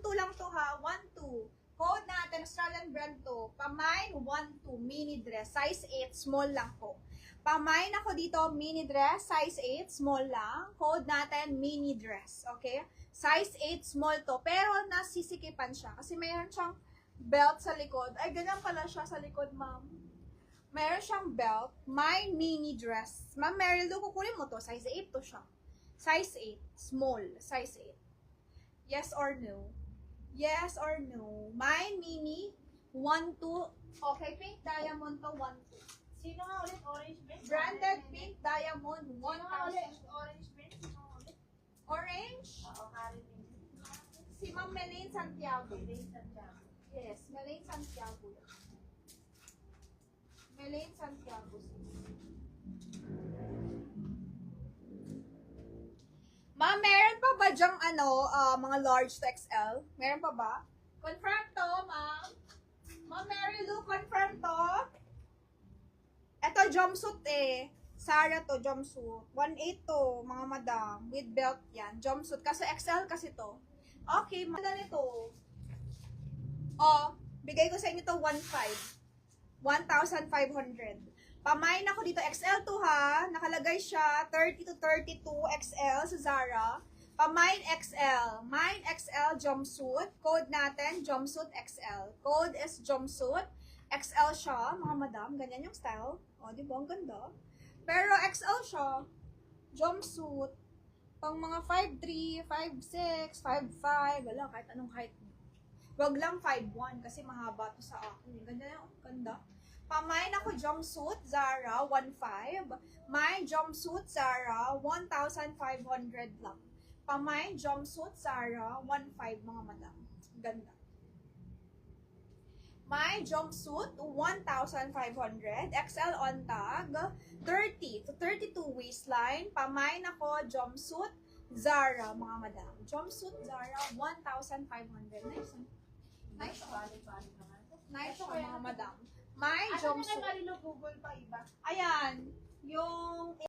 1-2 lang to ha. 1-2. Code natin, Australian brand to. Pamine 1-2, mini dress. Size 8, small lang po. Pamine ako dito, mini dress. Size 8, small lang. Code natin, mini dress. Okay? Size 8, small to. Pero nasisikipan siya. Kasi mayroon siyang belt sa likod. Ay, ganyan pala siya sa likod, ma'am. Mayroon siyang belt. My mini dress. Ma'am Meryl, kukunin mo to. Size 8 to siya. Size 8. Small. Size 8. Yes or no? Yes or no? My mini 1-2. Okay, pink diamond to 1-2. Sino nga ulit? Orange mint? Branded pink diamond 1,000. Sino nga ulit? Orange mint? Sino nga ulit? Orange? Oo, Karen mint. Si Ma'am Melaine Santiago. Melaine Santiago. Yes, Melaine Santiago. Melaine Santiago. Ma'am, meron pa ba dyang mga large to XL? Meron pa ba? Confirm to, ma'am. Ma'am Mary Lou, confirm to. Ito, jumpsuit eh. Sarah to, jumpsuit. 1.8 to, mga madam. With belt yan. Jumpsuit. Kasi XL kasi to. Okay, madam ito. Oh, bigay ko sa inyo to 1.5. 1,500. Pamain ako dito, XL to ha. Nakalagay siya, 30 to 32 XL sa Zara. Pamain XL. Mine XL jumpsuit. Code natin, jumpsuit XL. Code is jumpsuit. XL siya, mga madam. Ganyan yung style. O, di ba? Ang ganda. Pero XL siya. Jumpsuit. Pang mga 5'3", 5'6", 5'5". Wala, kahit anong height. Wag lang 5'1" kasi mahaba to sa akin. Ganda yung ganda. Pamain ako jumpsuit, Zara, 1.5. My jumpsuit, Zara, 1,500 lang. Pamain jumpsuit, Zara, 1.5 mga madam. Ganda. My jumpsuit, 1,500. XL on tag, 30 to 32 waistline. Pamain ako jumpsuit, Zara, mga madam. Jumpsuit, Zara, 1,500. Nice. Nice. Nice siya, mga madam. My jumpsuit. Google pa iba. Ayan, yung